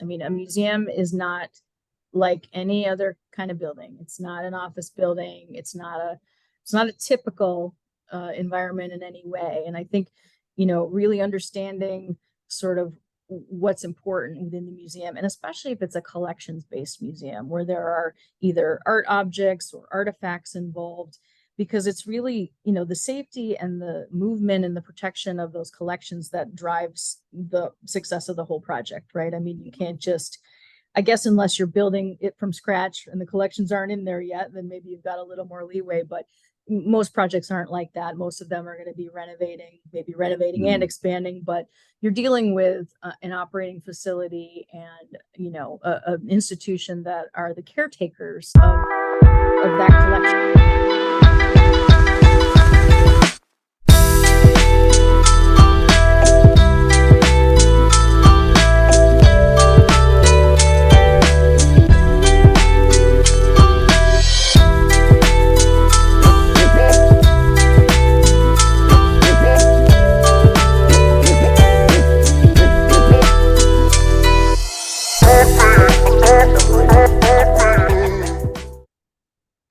I mean, a museum is not like any other kind of building. It's not an office building. It's not a typical environment in any way. And I think, really understanding sort of what's important within the museum, and especially if it's a collections-based museum where there are either art objects or artifacts involved, because it's really, the safety and the movement and the protection of those collections that drives the success of the whole project, right? I mean, you can't just, I guess, unless you're building it from scratch and the collections aren't in there yet, then maybe you've got a little more leeway. But most projects aren't like that. Most of them are going to be maybe renovating and expanding, but you're dealing with an operating facility and, an institution that are the caretakers of that collection.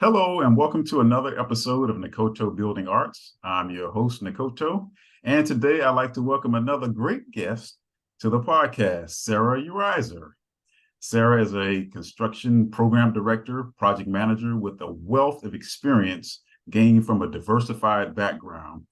Hello, and welcome to another episode of Nikoto Building Arts. I'm your host, Nikoto, and today I'd like to welcome another great guest to the podcast, Sara Urizar. Sara is a construction program director, project manager with a wealth of experience gained from a diversified background.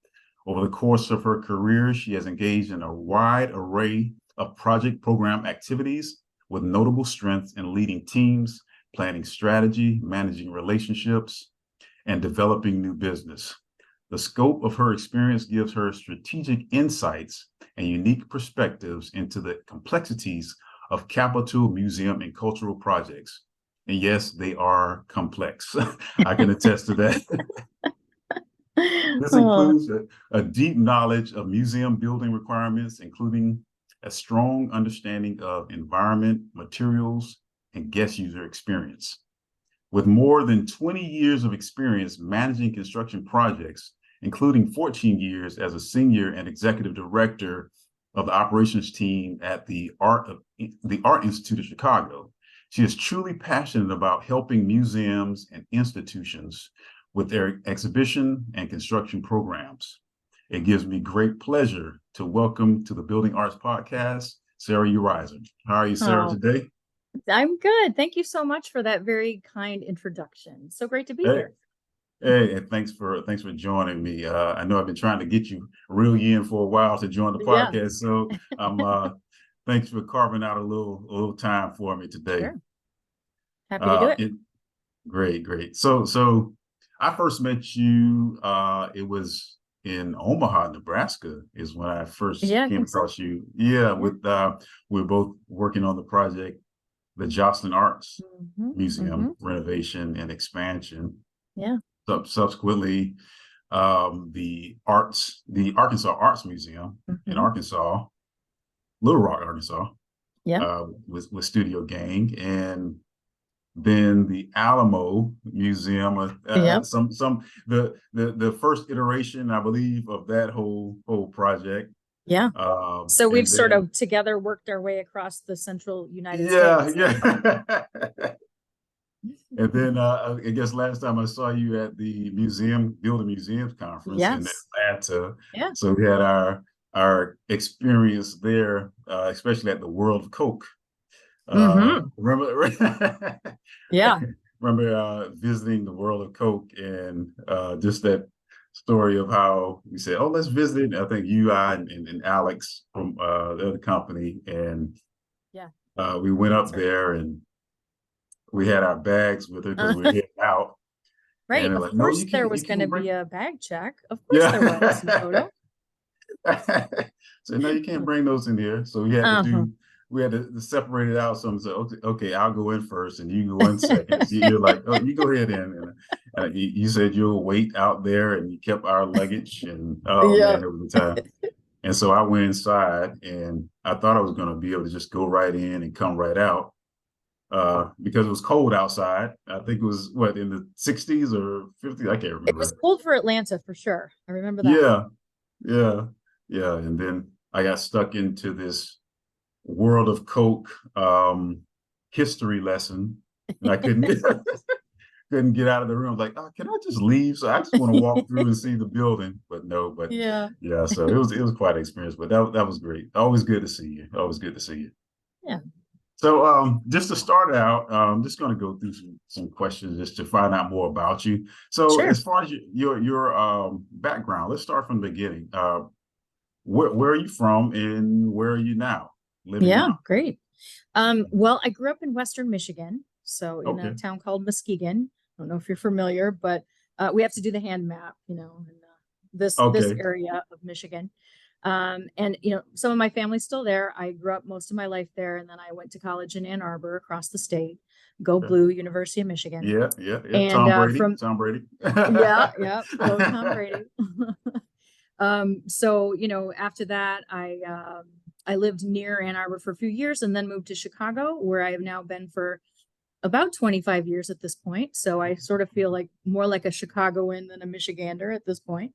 Over the course of her career, she has engaged in a wide array of project program activities with notable strengths in leading teams, planning strategy, managing relationships, and developing new business. The scope of her experience gives her strategic insights and unique perspectives into the complexities of capital, museum, and cultural projects. And yes, they are complex. I can attest to that. This includes a deep knowledge of museum building requirements, including a strong understanding of environment, materials, and guest user experience. With more than 20 years of experience managing construction projects, including 14 years as a senior and executive director of the operations team at the Art Institute of Chicago, she is truly passionate about helping museums and institutions with their exhibition and construction programs. It gives me great pleasure to welcome to the Building Arts Podcast, Sara Urizar. How are you, Sara, today? I'm good. Thank you so much for that very kind introduction. So great to be here. Hey, and thanks for joining me. I know I've been trying to get you reel you in for a while to join the podcast. So thanks for carving out a little time for me today. Sure. Happy to do it. Great. So I first met you. It was in Omaha, Nebraska, is when I first came across you. With we're both working on the project, the Joslyn Arts Museum renovation and expansion. Yeah. Subsequently, the Arkansas Arts Museum in Arkansas, Little Rock, Arkansas. Yeah. With Studio Gang, and then the Alamo Museum. The first iteration, I believe, of that whole project. Yeah. So we've sort of together worked our way across the central United States. Yeah. And then I guess last time I saw you at the Building Museums Conference in Atlanta. Yeah. So we had our experience there, especially at the World of Coke. Remember? Yeah. Remember visiting the World of Coke and just that story of how we said, "Oh, let's visit." I think you, and Alex from the other company, and we went up there and we had our bags with her because we were getting out. Right. Of course, there was going to be a bag check. Of course, there was. Photo. So no, you can't bring those in here. So we had to separate it out. So I said, okay, I'll go in first and you go in second. So you're like, oh, you go ahead in. And you said you'll wait out there, and you kept our luggage, and man, it was a time. And so I went inside, and I thought I was going to be able to just go right in and come right out because it was cold outside. I think it was in the 60s or 50s. I can't remember. It was cold for Atlanta for sure. I remember that. Yeah. And then I got stuck into this World of Coke history lesson, and I couldn't couldn't get out of the room. Like, oh, can I just leave? So I just want to walk through and see the building, but no, but Yeah. yeah. So it was quite an experience, but that was great. Always good to see you. Always good to see you. Yeah. So just to start out, I'm just going to go through some questions just to find out more about you. So Sure. as far as your background, let's start from the beginning. Where are you from and where are you now, living Yeah, now? great. Well, I grew up in Western Michigan, so in a Okay. town called Muskegon. I don't know if you're familiar, but we have to do the hand map, in this Okay. area of Michigan. And some of my family's still there. I grew up most of my life there, and then I went to college in Ann Arbor across the state. Go Okay. Blue, University of Michigan. Yeah, yeah, yeah. And Tom Brady. from Tom Brady. yeah, yeah, go Tom Brady. So after that, I lived near Ann Arbor for a few years and then moved to Chicago, where I have now been for about 25 years at this point. So I sort of feel like more like a Chicagoan than a Michigander at this point.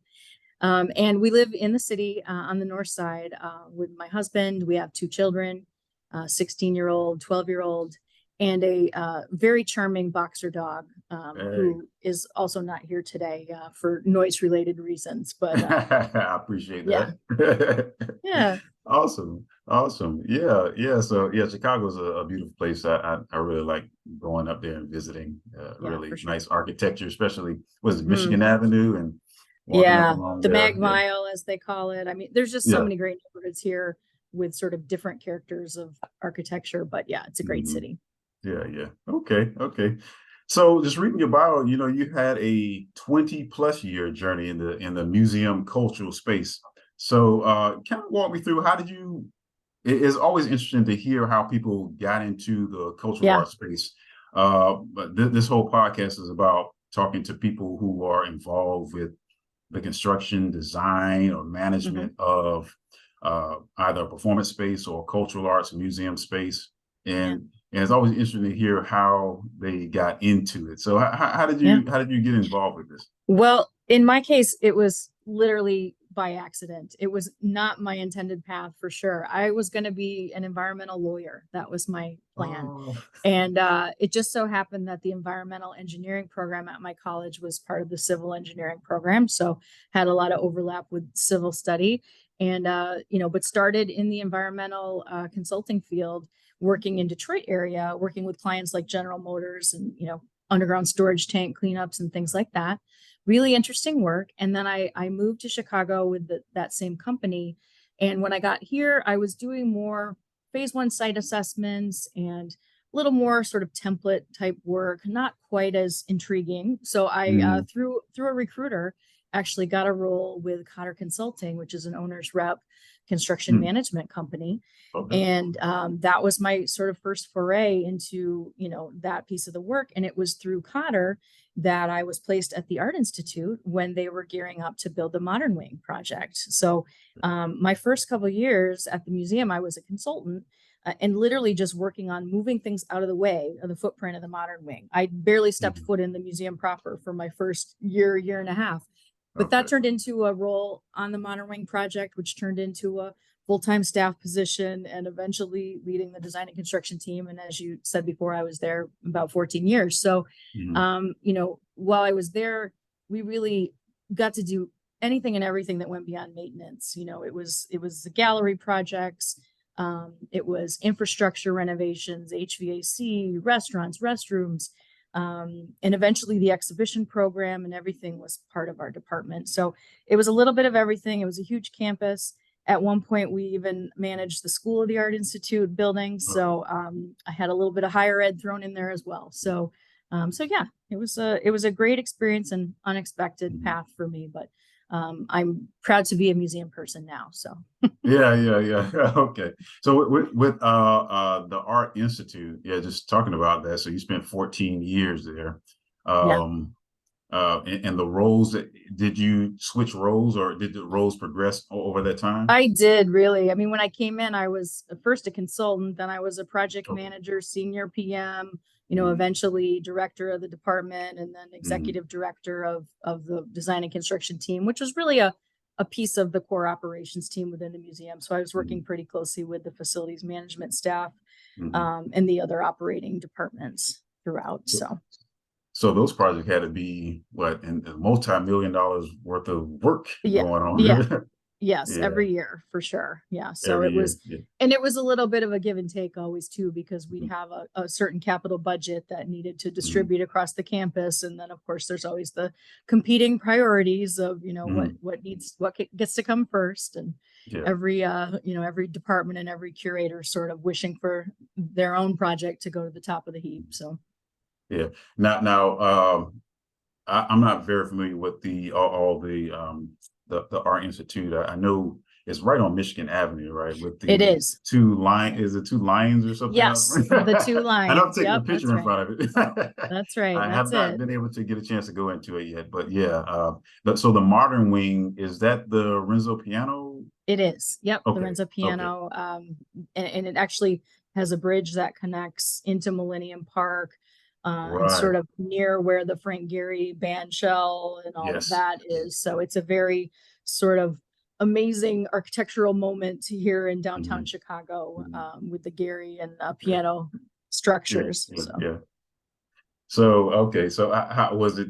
And we live in the city on the north side with my husband. We have two children, 16-year-old, 12-year-old, and a very charming boxer dog Hey, who is also not here today for noise related reasons. But I appreciate yeah, that. yeah, Awesome. Awesome. Yeah. Yeah. So yeah, Chicago's a beautiful place. I really like going up there and visiting. yeah, Really for sure. nice architecture, especially was it Mm, Michigan Avenue and walking up yeah, along the there. Mag Yeah. Mile, as they call it. I mean, there's just so Yeah. many great neighborhoods here with sort of different characters of architecture. But yeah, it's a great Hmm. city. Yeah. Yeah. Okay. Okay. So just reading your bio, you had a 20 plus year journey in the museum cultural space. So kind of walk me through how did you it's always interesting to hear how people got into the cultural Yeah. arts space. But this whole podcast is about talking to people who are involved with the construction, design, or Hmm. management of either a performance space or cultural arts museum space. Yeah. And it's always interesting to hear how they got into it. So how did Yeah. you get involved with this? Well, in my case, it was literally by accident. It was not my intended path for sure. I was going to be an environmental lawyer. That was my plan. Oh, And it just so happened that the environmental engineering program at my college was part of the civil engineering program. So had a lot of overlap with civil study. And, but started in the environmental consulting field, working in Detroit area, working with clients like General Motors and, underground storage tank cleanups and things like that. Really interesting work. And then I moved to Chicago with that same company. And when I got here, I was doing more phase 1 site assessments and a little more sort of template type work, not quite as intriguing. So I, mm, through a recruiter, actually got a role with Cotter Consulting, which is an owner's rep construction mm, management company. okay. And that was my sort of first foray into, that piece of the work. And it was through Cotter that I was placed at the Art Institute when they were gearing up to build the Modern Wing project. So my first couple of years at the museum, I was a consultant and literally just working on moving things out of the way of the footprint of the Modern Wing. I barely stepped Mhm. foot in the museum proper for my first year and a half. But that Okay. turned into a role on the Modern Wing project, which turned into a full-time staff position and eventually leading the design and construction team. And as you said before, I was there about 14 years. So, Mhm. while I was there, we really got to do anything and everything that went beyond maintenance. It was the gallery projects, it was infrastructure renovations, HVAC, restaurants, restrooms, and eventually the exhibition program and everything was part of our department. So it was a little bit of everything. It was a huge campus. At one point, we even managed the School of the Art Institute building. Oh. So I had a little bit of higher ed thrown in there as well. So yeah, it was a great experience and unexpected Mhm. path for me. But I'm proud to be a museum person now. So Yeah, yeah, yeah. Okay. So with the Art Institute, yeah, just talking about that. So you spent 14 years there. yeah. Um and the roles did you switch roles or did the roles progress over that time? I did really. I mean, when I came in, I was first a consultant, then I was a project Okay. manager, senior PM, Mhm. eventually director of the department, and then Mhm. executive director of the design and construction team, which was really a a piece of the core operations team within the museum. So I was working pretty closely with the facilities management staff, and the other operating departments throughout. So those projects had to be what, in multi-million dollars worth of work Yeah, going on. yeah. Yes, Yeah, every year for sure. Yeah. So every it year. was, Yeah. and it was a little bit of a give and take always too, because we'd have a certain capital budget that needed to distribute across the campus. And then of course there's always the competing priorities of, what gets to come first. And Yeah. every, every department and every curator sort of wishing for their own project to go to the top of the heap. So. Yeah. Now, I'm not very familiar with all the Art Institute. I know it's right on Michigan Avenue, right? With It the is. is it two lions or something else? Yes, the two I know I'm lines. taking a Yep, picture that's in right. front of it. That's right. I That's have not it. been able to get a chance to go into it yet, but yeah. So the modern wing, is that the Renzo piano? It is. Yep. The Okay. Renzo piano. And it actually has a bridge that connects into Millennium Park, and Right. sort of near where the Frank Gehry band shell and all of Yes. that is. So it's a very sort of amazing architectural moment here in downtown Chicago, with the Gehry and piano structures. Yeah. So. Yeah. So okay, so how was it?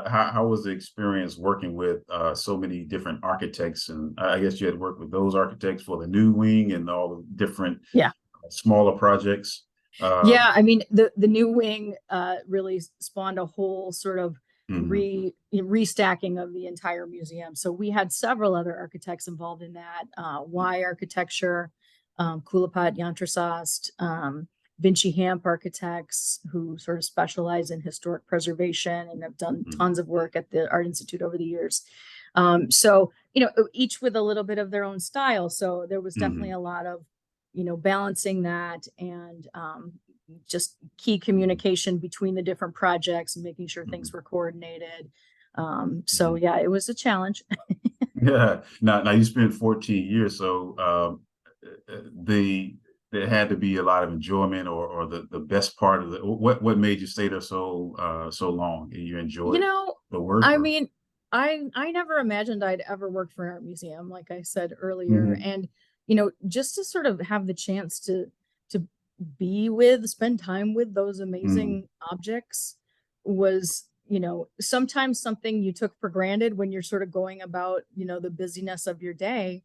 How was the experience working with so many different architects? And I guess you had worked with those architects for the new wing and all the different smaller projects. Yeah, I mean the new wing really spawned a whole sort of restacking of the entire museum. So we had several other architects involved in that. Y Architecture, Kulipat Yantrasast, Vinci Hamp Architects, who sort of specialize in historic preservation and have done tons of work at the Art Institute over the years. So each with a little bit of their own style. So there was definitely a lot of balancing that, and just key communication between the different projects and making sure things were coordinated. So yeah, it was a challenge. Yeah. Now you spent 14 years, so there had to be a lot of enjoyment, or the best part of what made you stay there so long? You enjoyed the work? I mean, I never imagined I'd ever work for an art museum, like I said earlier. And just to sort of have the chance to spend time with those amazing objects was, sometimes something you took for granted when you're sort of going about, the busyness of your day.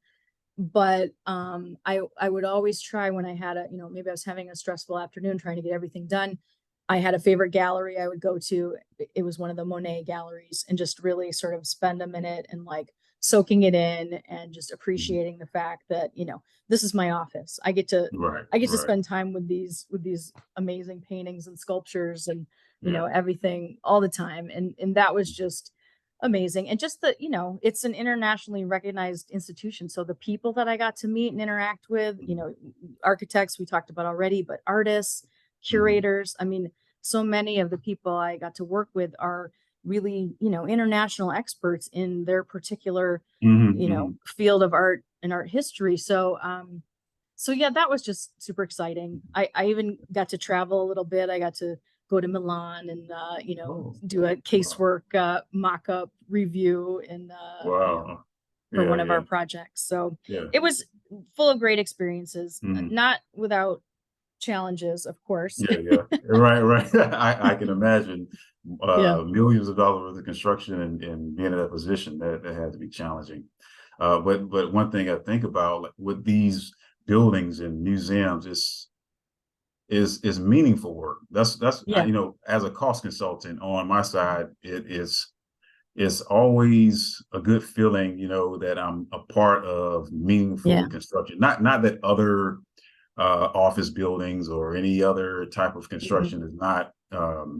But I would always try, when I had maybe I was having a stressful afternoon trying to get everything done. I had a favorite gallery I would go to. It was one of the Monet galleries, and just really sort of spend a minute and like soaking it in and just appreciating the fact that, this is my office. I get to spend time with these amazing paintings and sculptures and, everything all the time. And that was just amazing. And just that, it's an internationally recognized institution. So the people that I got to meet and interact with, architects we talked about already, but artists, curators. I mean, so many of the people I got to work with are really, international experts in their particular, field of art and art history. So, so yeah, that was just super exciting. I even got to travel a little bit. I got to go to Milan and, do a casework mock-up review and, for one of our projects. So it was full of great experiences, not without challenges, of course. Right. I can imagine millions of dollars worth of construction and being in that position that had to be challenging. But one thing I think about, like, with these buildings and museums is meaningful work. That's as a cost consultant on my side, it's always a good feeling, that I'm a part of meaningful construction. Not that other office buildings or any other type of construction is not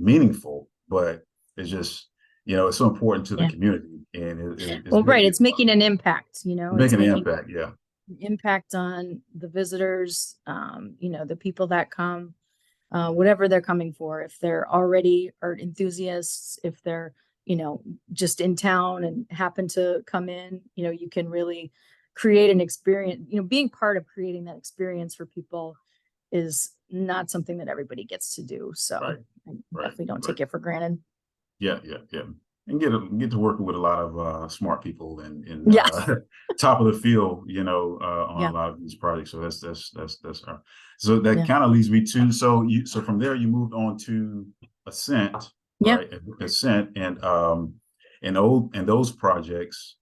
meaningful, but it's just, it's so important to the community. And it's making an impact, making an impact. Impact on the visitors, the people that come, whatever they're coming for. If they're already art enthusiasts, if they're, just in town and happen to come in, you can really create an experience. Being part of creating that experience for people is not something that everybody gets to do. So I definitely don't take it for granted. Yeah. and get to work with a lot of smart people and Yes. top of the field, on Yeah. a lot of these projects. So that's so that Yeah. kind of leads me to so from there you moved on to Ascent, Yeah. right? Ascent and and those projects.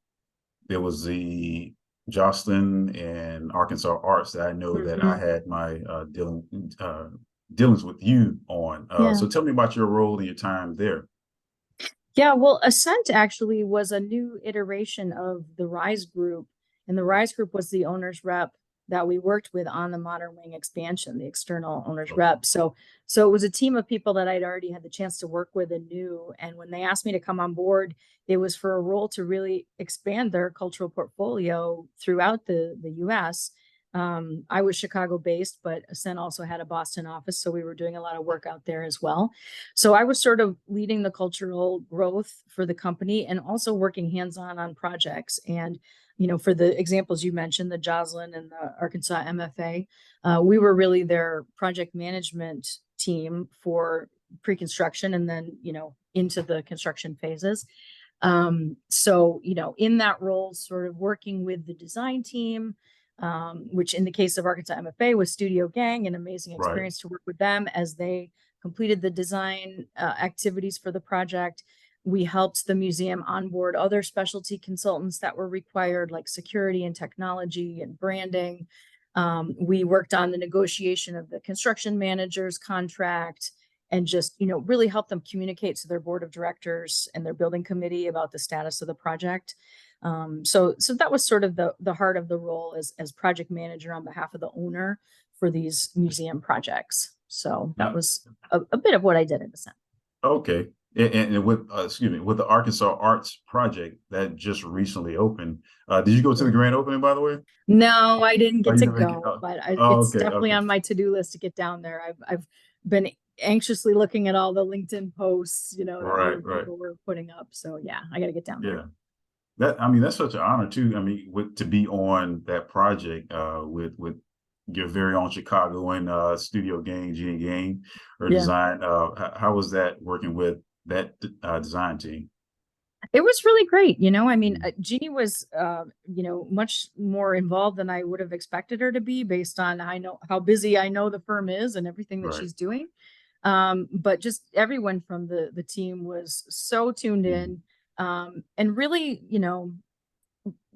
There was the Jocelyn and Arkansas Arts that I know that I Mhm. had my dealings with you on. Yeah. So tell me about your role and your time there. Yeah, well, Ascent actually was a new iteration of the Rise Group, and the Rise Group was the owner's rep that we worked with on the Modern Wing expansion, the external owner's Okay. rep. So it was a team of people that I'd already had the chance to work with and knew. And when they asked me to come on board, it was for a role to really expand their cultural portfolio throughout the U.S. I was Chicago based, but Ascent also had a Boston office, so we were doing a lot of work out there as well. So I was sort of leading the cultural growth for the company and also working hands-on on projects. And, for the examples you mentioned, the Joslin and the Arkansas MFA, we were really their project management team for pre-construction and then, into the construction phases. So, in that role, sort of working with the design team, which in the case of Arkansas MFA was Studio Gang, an amazing Right. experience to work with them as they completed the design activities for the project. We helped the museum onboard other specialty consultants that were required, like security and technology and branding. We worked on the negotiation of the construction manager's contract and just, really help them communicate to their board of directors and their building committee about the status of the project. So that was sort of the heart of the role as project manager on behalf of the owner for these museum projects. So that Now, was a bit of what I did in a sense. okay. And with excuse me, with the Arkansas Arts project that just recently opened, did you go to the Yeah. grand opening, by the way? No, I didn't Oh, get you to didn't make it. go, but it's Okay, definitely okay, on my to-do list to get down there. I've been anxiously looking at all the LinkedIn posts, that right, were right, people were putting up. So yeah, I got to get down there. yeah. I mean, that's such an honor too. I mean, to be on that project with your very own Chicago and Studio Gang, G and Gang, or Yeah. design. How was that working with that design team? It was really great. I mean, Mm. Jeannie was, much more involved than I would have expected her to be based on I know how busy I know the firm is and everything that Right. she's doing. But just everyone from the team was so tuned Mm. in, and really,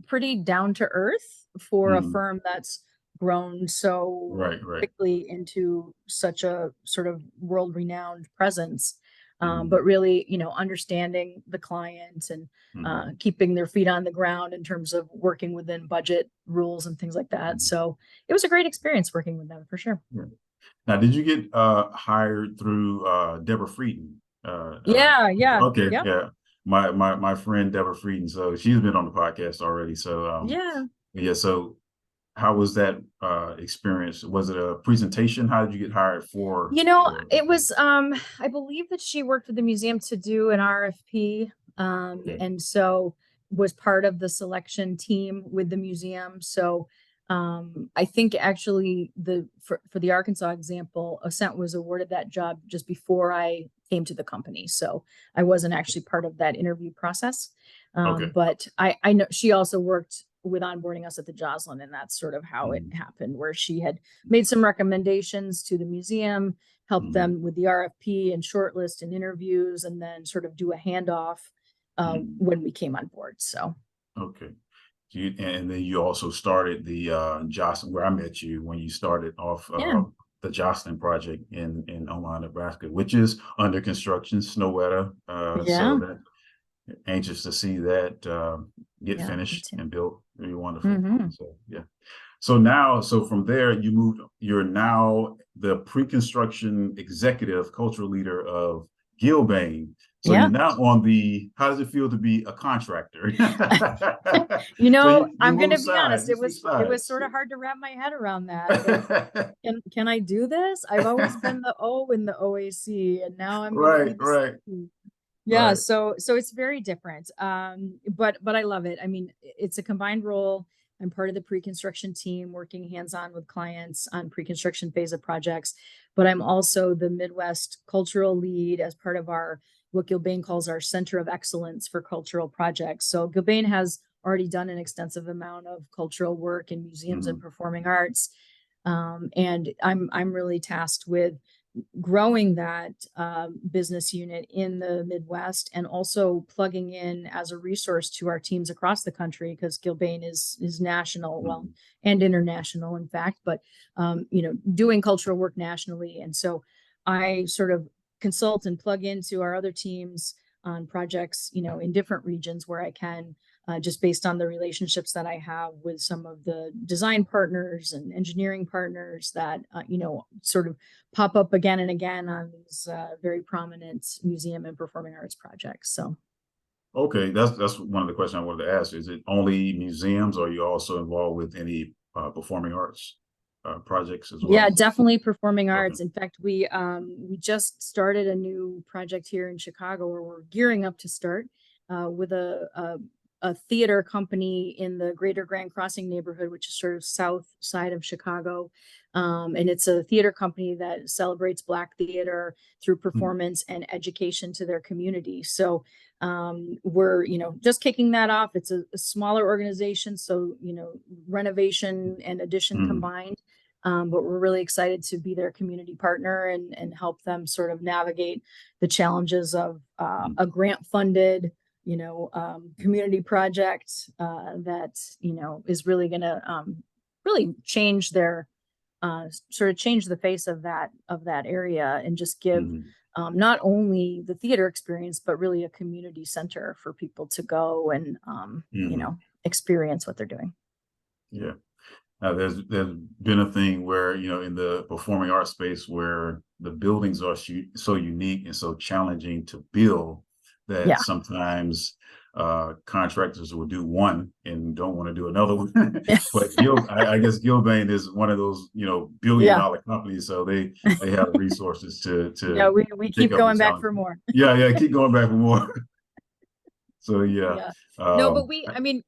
pretty down to earth for a Mm. firm that's grown so Right, right. quickly into such a sort of world renowned presence. But Mm. really, understanding the client and Mm. keeping their feet on the ground in terms of working within budget rules and things like that. Mm. So it was a great experience working with them for sure. Yeah. Now, did you get hired through Deborah Frieden? Yeah, yeah, Okay, yep, yeah. My friend Deborah Frieden. So she's been on the podcast already. So yeah. yeah. So how was that experience? Was it a presentation? How did you get hired for the It was I believe that she worked with the museum to do an RFP, okay. and so was part of the selection team with the museum. So I think actually for the Arkansas example, Ascent was awarded that job just before I came to the company. So I wasn't actually part of that interview process. Okay. But I know she also worked with onboarding us at the Joslin, and that's sort of how it Mm. happened, where she had made some recommendations to the museum, help Mm. them with the RFP and shortlist and interviews, and then sort of do a handoff Mm. when we came on board. So Okay. And then you also started the Jocelyn, where I met you when you started off yeah, the Jocelyn project in Omaha, Nebraska, which is under construction, snow weather. yeah, So that anxious to see that get yeah, me finished too. and built. Really wonderful. Hmm. So yeah. So from there you moved. You're now the pre-construction executive cultural leader of Gilbane. So you're Yeah. now on the. How does it feel to be a contractor? So you I'm move gonna be honest, sides. You it switch was sides. sort of hard to wrap my head around that. Like, can I do this? I've always been the O in the OAC, and now I'm gonna be Right, the right, C. Yeah, right. so it's very different. But I love it. I mean, it's a combined role. I'm part of the pre-construction team working hands-on with clients on pre-construction phase of projects, but I'm also the Midwest cultural lead as part of our what Gilbane calls our Center of Excellence for Cultural Projects. So Gilbane has already done an extensive amount of cultural work in museums and performing arts. And I'm really tasked with growing that business unit in the Midwest and also plugging in as a resource to our teams across the country because Gilbane is national, well, and international, in fact, but doing cultural work nationally. And so I sort of consult and plug into our other teams on projects, in different regions where I can, just based on the relationships that I have with some of the design partners and engineering partners that, sort of pop up again and again on these very prominent museum and performing arts projects. So. Okay, that's one of the questions I wanted to ask. Is it only museums, or are you also involved with any performing arts projects as well? Yeah, definitely performing arts. Okay. In fact, we just started a new project here in Chicago, or we're gearing up to start with a theater company in the greater Grand Crossing neighborhood, which is sort of south side of Chicago. And it's a theater company that celebrates Black theater through performance and education to their community. So we're, just kicking that off. It's a smaller organization. So, renovation and addition combined. But we're really excited to be their community partner and help them sort of navigate the challenges of a grant funded, community project that, is really going to really change their sort of change the face of that area and just give not only the theater experience, but really a community center for people to go and, experience what they're doing. Yeah. There's been a thing where, in the performing arts space where the buildings are so unique and so challenging to build that sometimes contractors will do one and don't want to do another one. But I guess Gilbane is one of those, billion-dollar companies, so they have resources to we keep going back for more. Keep going back for more. So no, but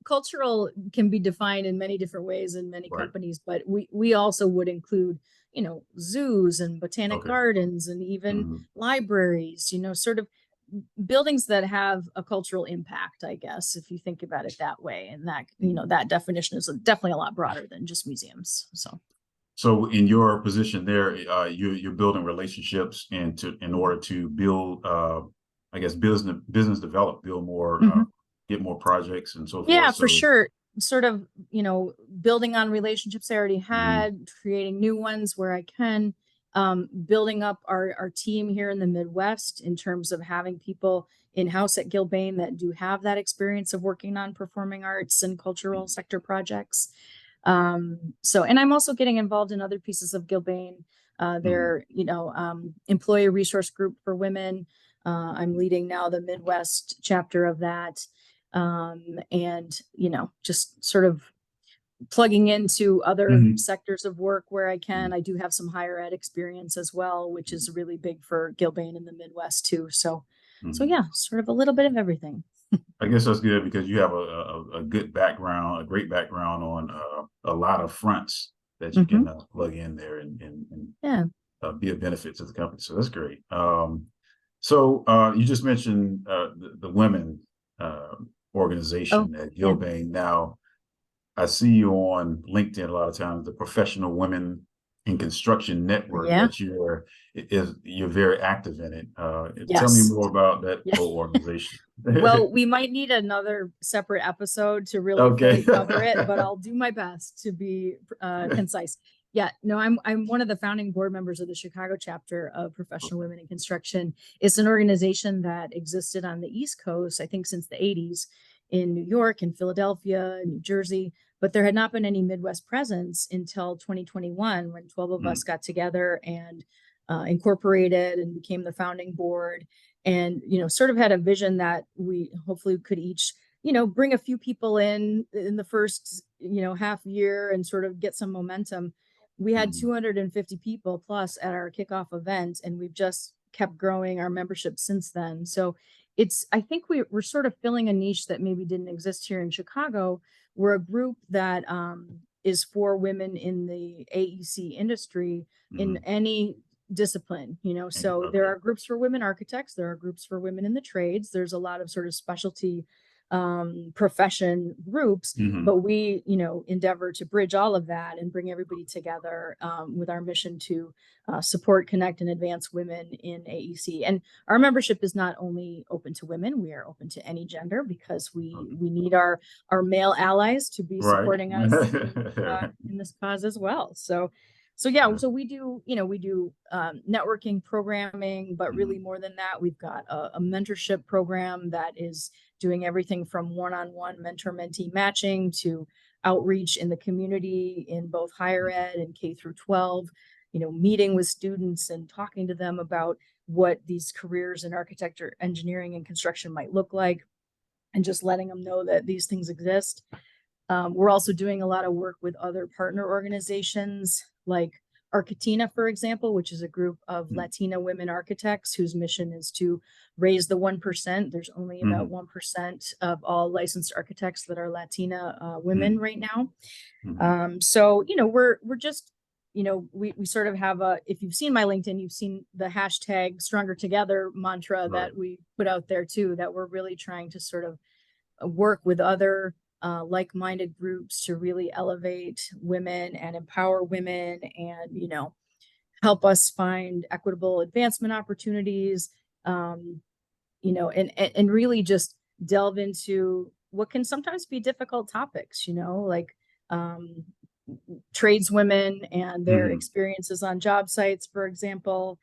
cultural can be defined in many different ways in many companies, but we also would include, zoos and botanic gardens and even libraries, sort of buildings that have a cultural impact, I guess, if you think about it that way. And that, that definition is definitely a lot broader than just museums. So in your position there, you're building relationships in order to build, I guess, business develop, build more, get more projects and so forth. Yeah, for sure. Sort of, building on relationships I already had, creating new ones where I can, building up our team here in the Midwest in terms of having people in-house at Gilbane that do have that experience of working on performing arts and cultural sector projects. And I'm also getting involved in other pieces of Gilbane, their, employee resource group for women. I'm leading now the Midwest chapter of that. And, just sort of plugging into other sectors of work where I can. I do have some higher ed experience as well, which is really big for Gilbane in the Midwest too. So yeah, sort of a little bit of everything. I guess that's good because you have a good background, a great background on a lot of fronts that you can plug in there and be a benefit to the company. So that's great. So you just mentioned the women organization at Gilbane. Now, I see you on LinkedIn a lot of times, the Professional Women in Construction Network, that you're very active in it. Tell me more about that whole organization. Well, we might need another separate episode to really fully cover it, but I'll do my best to be concise. Yeah, no, I'm one of the founding board members of the Chicago chapter of Professional Women in Construction. It's an organization that existed on the East Coast, I think, since the 80s in New York and Philadelphia, New Jersey, but there had not been any Midwest presence until 2021 when 12 of us got together and incorporated and became the founding board and, sort of had a vision that we hopefully could each, bring a few people in the first, half year and sort of get some momentum. We had 250 people plus at our kickoff event, and we've just kept growing our membership since then. So I think we're sort of filling a niche that maybe didn't exist here in Chicago, we're a group that is for women in the AEC industry in any discipline, so there are groups for women architects, there are groups for women in the trades, there's a lot of sort of specialty profession groups, but we, endeavor to bridge all of that and bring everybody together with our mission to support, connect, and advance women in AEC. And our membership is not only open to women, we are open to any gender, because we need our male allies to be supporting us in this cause as well. So we do, networking programming, but really more than that, we've got a mentorship program that is doing everything from one-on-one mentor-mentee matching to outreach in the community in both higher ed and K through 12, meeting with students and talking to them about what these careers in architecture, engineering, and construction might look like, and just letting them know that these things exist. We're also doing a lot of work with other partner organizations like Architina, for example, which is a group of Latina women architects whose mission is to raise the 1%. There's only about 1% of all licensed architects that are Latina women right now. So, we're just, we sort of have if you've seen my LinkedIn, you've seen the hashtag Stronger Together mantra that we put out there too, that we're really trying to sort of work with other like-minded groups to really elevate women and empower women and, help us find equitable advancement opportunities, and really just delve into what can sometimes be difficult topics, like tradeswomen and their experiences on job sites, for example,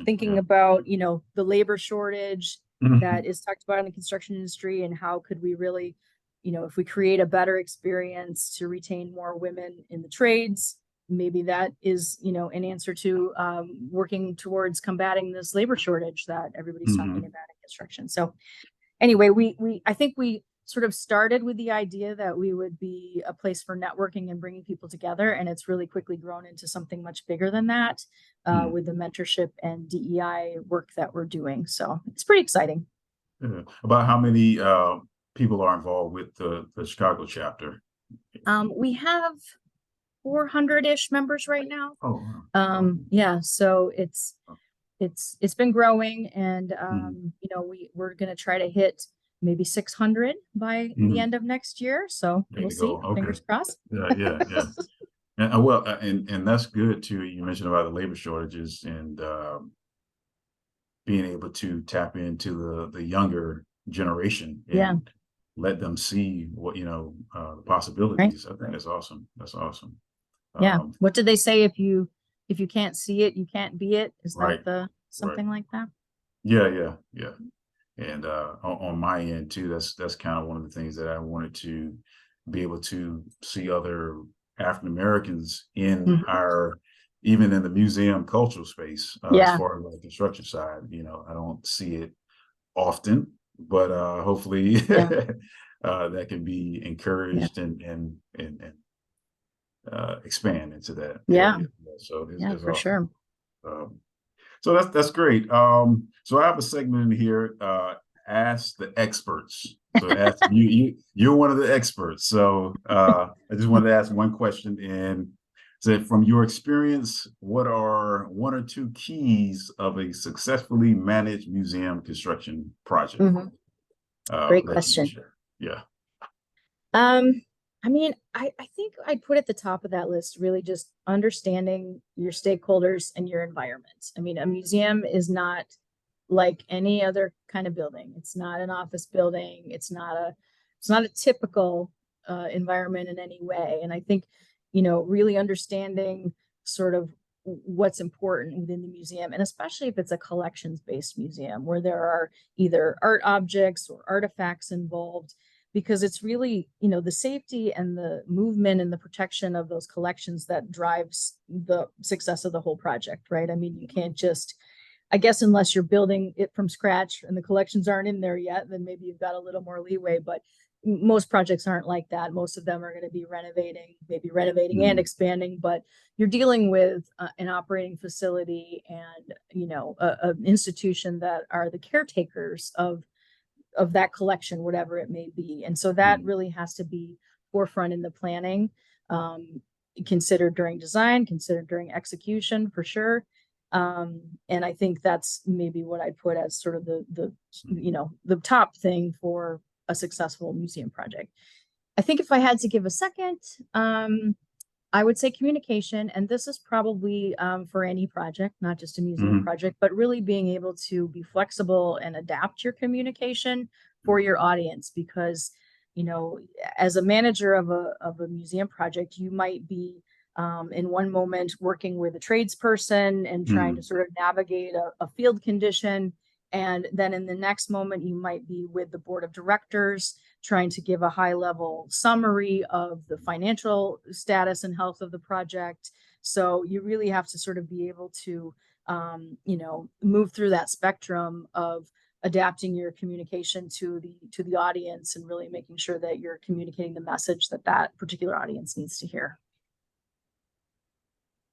thinking about, the labor shortage that is talked about in the construction industry, and how could we really, if we create a better experience to retain more women in the trades, maybe that is, an answer to working towards combating this labor shortage that everybody's talking about in construction. So anyway, I think we sort of started with the idea that we would be a place for networking and bringing people together, and it's really quickly grown into something much bigger than that with the mentorship and DEI work that we're doing. So it's pretty exciting. About how many people are involved with the Chicago chapter? We have 400-ish members right now. Oh, wow. Yeah, so it's been growing, and we're going to try to hit maybe 600 by the end of next year. So we'll see. Okay. Fingers crossed. Yeah. And that's good too. You mentioned about the labor shortages and being able to tap into the younger generation and let them see what the possibilities. Right. I think that's awesome. That's awesome. Yeah. What did they say? If you can't see it, you can't be it. Is that something like that? Yeah. And on my end too, that's kind of one of the things that I wanted to be able to see other African Americans in even in the museum cultural space, as far as the construction side. I don't see it often, but hopefully that can be encouraged and expand into that. Area. So it's for awesome. Sure. So that's great. So I have a segment in here, Ask the Experts. So ask you're one of the experts. So I just wanted to ask one question, and so from your experience, what are one or two keys of a successfully managed museum construction project? Great question. Yeah. I mean, I think I'd put at the top of that list really just understanding your stakeholders and your environment. I mean, a museum is not like any other kind of building. It's not an office building. It's not a typical environment in any way. And I think, really understanding sort of what's important within the museum, and especially if it's a collections-based museum where there are either art objects or artifacts involved, because it's really, the safety and the movement and the protection of those collections that drives the success of the whole project, right? I mean, you can't just, I guess, unless you're building it from scratch and the collections aren't in there yet, then maybe you've got a little more leeway, but most projects aren't like that. Most of them are going to be renovating and expanding, but you're dealing with an operating facility and, an institution that are the caretakers of of that collection, whatever it may be. And so that really has to be forefront in the planning, considered during design, considered during execution for sure. And I think that's maybe what I'd put as sort of the top thing for a successful museum project. I think if I had to give a second, I would say communication, and this is probably for any project, not just a museum project, but really being able to be flexible and adapt your communication for your audience. Because, as a manager of a museum project, you might be in one moment working with a tradesperson and trying to sort of navigate a field condition. And then in the next moment, you might be with the board of directors trying to give a high level summary of the financial status and health of the project. So you really have to sort of be able to, move through that spectrum of adapting your communication to the audience and really making sure that you're communicating the message that particular audience needs to hear.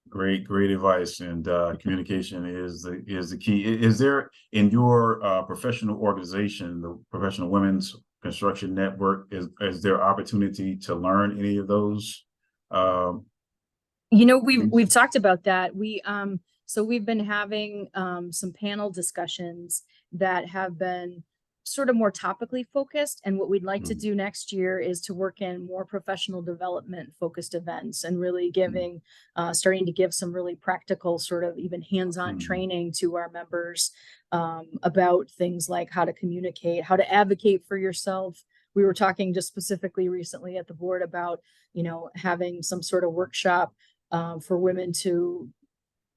Great advice. And communication is the key. Is there, in your professional organization, the Professional Women's Construction Network, is there opportunity to learn any of those? We've talked about that. So we've been having some panel discussions that have been sort of more topically focused. And what we'd like to do next year is to work in more professional development focused events and really starting to give some really practical sort of even hands-on training to our members about things like how to communicate, how to advocate for yourself. We were talking just specifically recently at the board about, having some sort of workshop for women to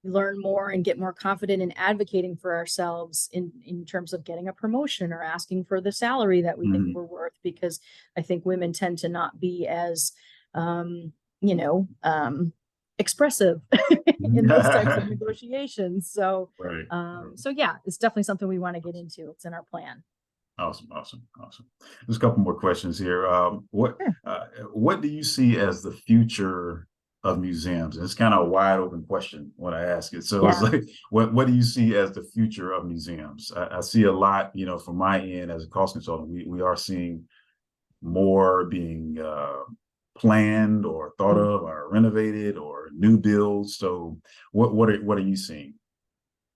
learn more and get more confident in advocating for ourselves in terms of getting a promotion or asking for the salary that we think we're worth, because I think women tend to not be as, expressive in those types of negotiations. So, so yeah, it's definitely something we want to get into. It's in our plan. Awesome. There's a couple more questions here. What do you see as the future of museums? And it's kind of a wide open question when I ask it. So it's like, what do you see as the future of museums? I see a lot, from my end as a cost consultant, we are seeing more being planned or thought of or renovated or new builds. So what are you seeing?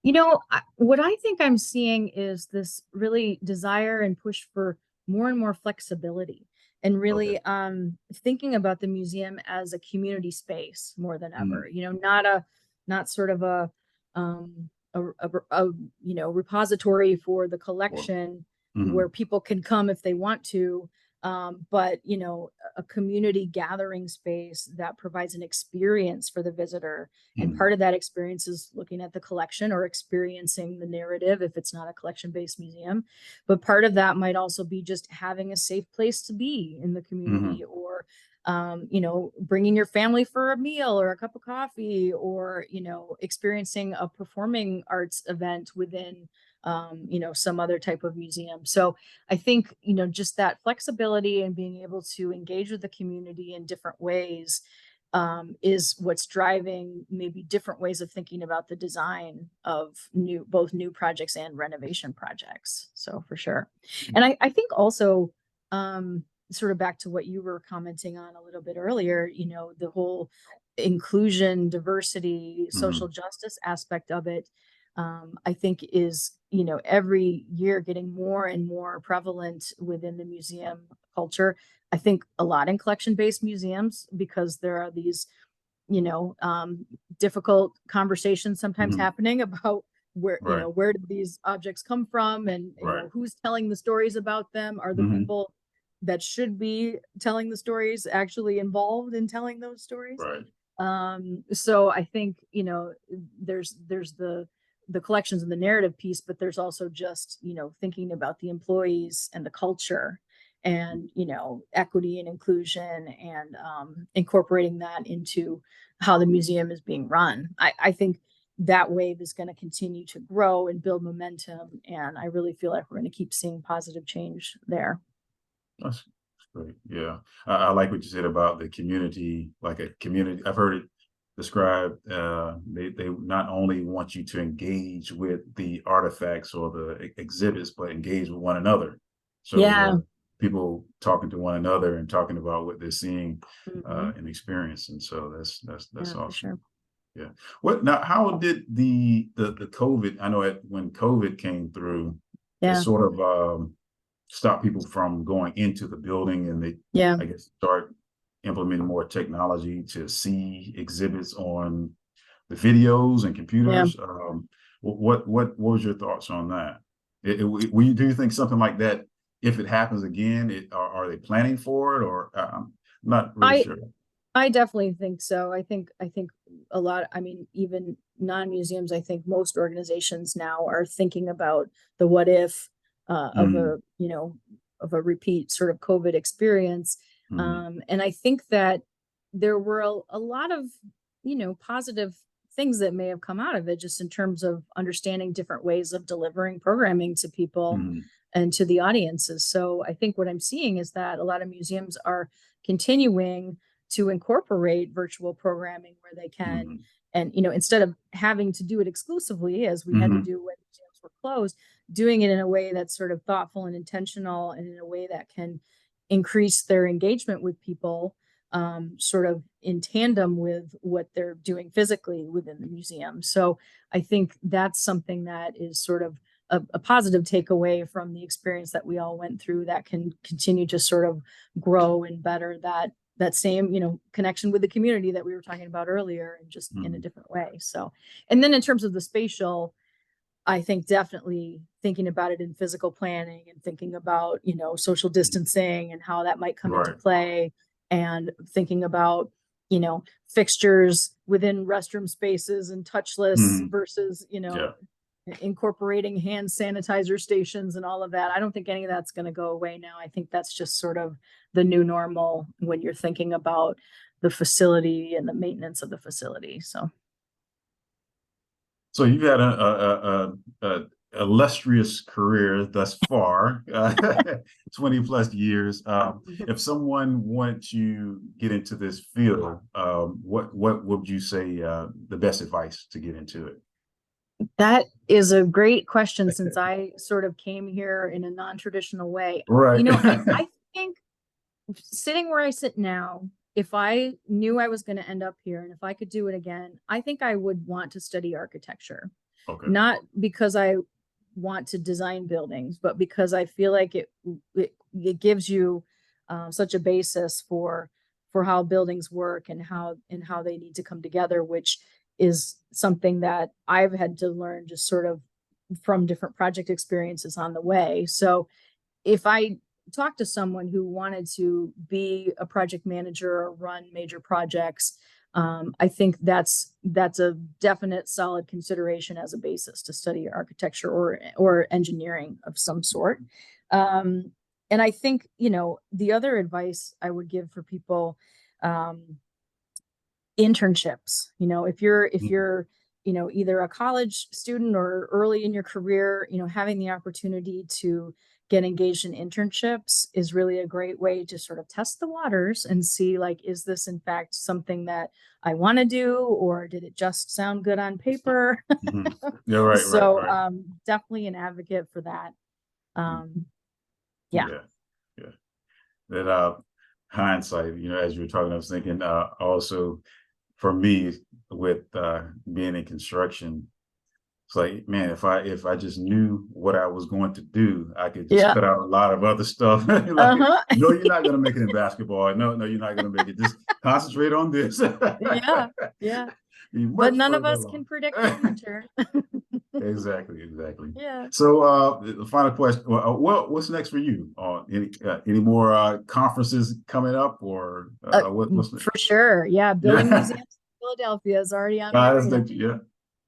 What I think I'm seeing is this really desire and push for more and more flexibility, and really thinking about the museum as a community space more than ever. Not sort of a repository for the collection where people can come if they want to, but a community gathering space that provides an experience for the visitor. And part of that experience is looking at the collection or experiencing the narrative if it's not a collection-based museum. But part of that might also be just having a safe place to be in the community, or bringing your family for a meal or a cup of coffee, or experiencing a performing arts event within some other type of museum. So I think, just that flexibility and being able to engage with the community in different ways is what's driving maybe different ways of thinking about the design of both new projects and renovation projects. So for sure. And I think also, sort of back to what you were commenting on a little bit earlier, the whole inclusion, diversity, social justice aspect of it, I think is, every year getting more and more prevalent within the museum culture. I think a lot in collection-based museums, because there are these, difficult conversations sometimes happening about where, where did these objects come from, and who's telling the stories about them? Are the people that should be telling the stories actually involved in telling those stories? So I think, there's the collections and the narrative piece, but there's also just, thinking about the employees and the culture and, equity and inclusion, and incorporating that into how the museum is being run. I think that wave is going to continue to grow and build momentum. And I really feel like we're going to keep seeing positive change there. That's great. Yeah. I like what you said about the community, like a community. I've heard it described. They not only want you to engage with the artifacts or the exhibits, but engage with one another. So Yeah. the people talking to one another and talking about what they're seeing Hmm. and experiencing. So that's Yeah, for awesome. sure. Yeah. What now? How did the COVID? I know when COVID came through, it Yeah. sort of stop people from going into the building, and they, Yeah. I guess, start implementing more technology to see exhibits on the videos and Yeah. computers. What was your thoughts on that? Do you think something like that, if it happens again, are they planning for it, or I'm not really I sure. I definitely think so. I think a lot, I mean, even non-museums, I think most organizations now are thinking about the what if of Mm-hmm. a repeat sort of COVID experience. Mm-hmm. And I think that there were a lot of, positive things that may have come out of it, just in terms of understanding different ways of delivering programming to people Mm-hmm. and to the audiences. So I think what I'm seeing is that a lot of museums are continuing to incorporate virtual programming where they can. Mm-hmm. And, instead of having to do it exclusively as we had to Mm-hmm. do when museums were closed, doing it in a way that's sort of thoughtful and intentional, and in a way that can increase their engagement with people, sort of in tandem with what they're doing physically within the museum. So I think that's something that is sort of a positive takeaway from the experience that we all went through, that can continue to sort of grow and better that same, connection with the community that we were talking about earlier, and just in a Mm-hmm. different way. So, and then in terms of the spatial, I think definitely thinking about it in physical planning, and thinking about, social distancing and how that might come into Right. play, and thinking about, fixtures within restroom spaces and touchless Mm-hmm. versus, Yeah. incorporating hand sanitizer stations and all of that. I don't think any of that's going to go away now. I think that's just sort of the new normal when you're thinking about the facility and the maintenance of the facility. So, So you've had a illustrious career thus far, 20 plus years. If someone wanted to get into this field, what would you say the best advice to get into it? that is a great question, since I sort of came here in a non-traditional way. Right. I think sitting where I sit now, if I knew I was going to end up here and if I could do it again, I think I would want to study architecture. Okay. Not because I want to design buildings, but because I feel like it gives you such a basis for how buildings work, and how they need to come together, which is something that I've had to learn just sort of from different project experiences on the way. So if I talked to someone who wanted to be a project manager or run major projects, I think that's a definite solid consideration as a basis to study architecture or engineering of some sort. Um, and I think, the other advice I would give for people, um, internships. If you're either a college student or early in your career, having the opportunity to get engaged in internships is really a great way to sort of test the waters and see, like, is this in fact something that I want to do, or did it just sound good on paper? Mhm. Yeah. Right. Right. So Right. definitely an advocate for that. Mm. um yeah. Yeah. Yeah. That hindsight, as you were talking, I was thinking also for me with being in construction. It's like, man, if I just knew what I was going to do, I could just Yeah. cut out a lot of other stuff. Like, Uh-huh. no, you're not going to make it in basketball. No, no, you're not going to make it. Just concentrate on this. Yeah. Yeah. Be But much none of further us can along. predict the future. Exactly, exactly. Yeah. So, the final question. What's next for you? Any more conferences coming up, or what's next? For sure. Yeah. Building Yeah, Museums in Philadelphia is already on my radar. yeah,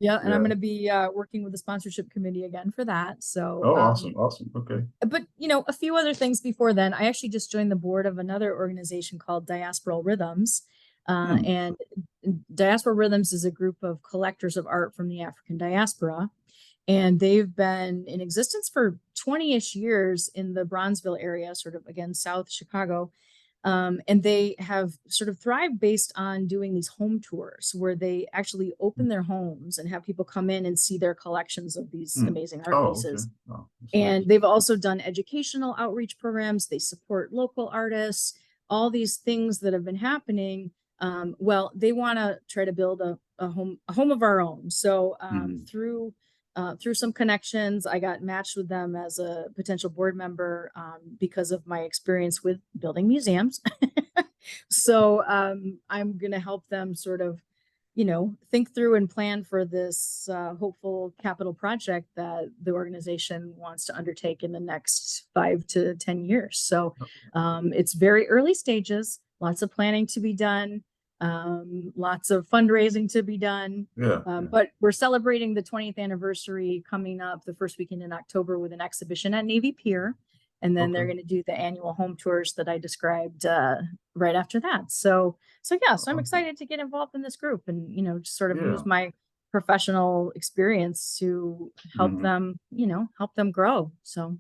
Yeah. And I'm yeah. going to be working with the sponsorship committee again for that. So, Oh, awesome, awesome. Okay. but a few other things before then. I actually just joined the board of another organization called Diasporal Rhythms. Hmm. And Diasporal Rhythms is a group of collectors of art from the African diaspora. And they've been in existence for 20-ish years in the Bronzeville area, sort of, again, South Chicago. And they have sort of thrived based on doing these home tours where they actually open their homes and have people come in and see their collections of these amazing art Oh, okay. pieces. Oh, that's And nice. they've also done educational outreach programs. They support local artists, all these things that have been happening. Well, they want to try to build a home of our own. So through some connections, I got matched with them as a potential board member because of my experience with building museums. So I'm going to help them sort of, think through and plan for this hopeful capital project that the organization wants to undertake in the next 5 to 10 years. So it's very early stages, lots of planning to be done, lots of fundraising to be done. Yeah. But we're celebrating the 20th anniversary coming up the first weekend in October with an exhibition at Navy Pier. And then they're going to do the annual home tours that I described right after that. So I'm excited to get involved in this group and, just sort of use my professional experience to help them, help them grow. So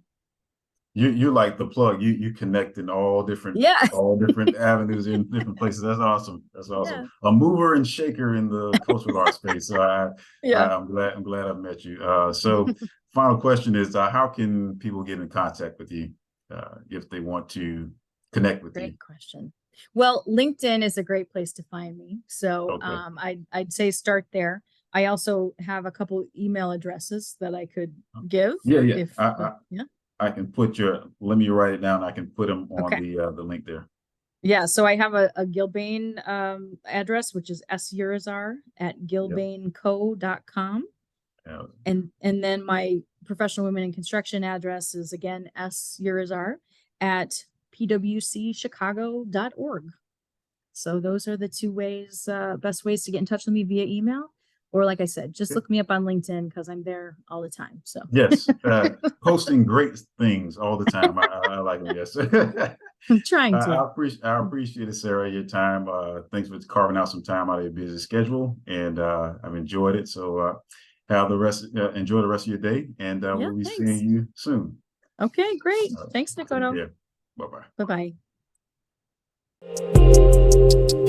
you're like the plug. You connect in all different avenues in different places. That's awesome. That's awesome. Yeah. A mover and shaker in the cultural arts space. So Yeah. I'm glad I met you. So final question is, how can people get in contact with you if they want to connect with you? Great question. Well, LinkedIn is a great place to find me. So I'd say start there. I also have a couple email addresses that I could give. Yeah. Yeah. I can put let me write it down. I can put them on Okay. the link there. Yeah. So I have a Gilbane address, which is surizar at gilbaneco.com. Yeah. And then my professional women in construction address is again surizar at pwcchicago.org. So those are the two ways, best ways to get in touch with me via email. Or like I said, just look me up on LinkedIn because I'm there all the time. So yes, posting great things all the time. I like them. Yes, I'm trying to. I appreciate it, Sarah. Your time. Thanks for carving out some time out of your busy schedule, and I've enjoyed it. So enjoy the rest of your day, and we'll be seeing you soon. Okay, great. Thanks, Nikoto. Yeah. Bye bye. Bye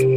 bye.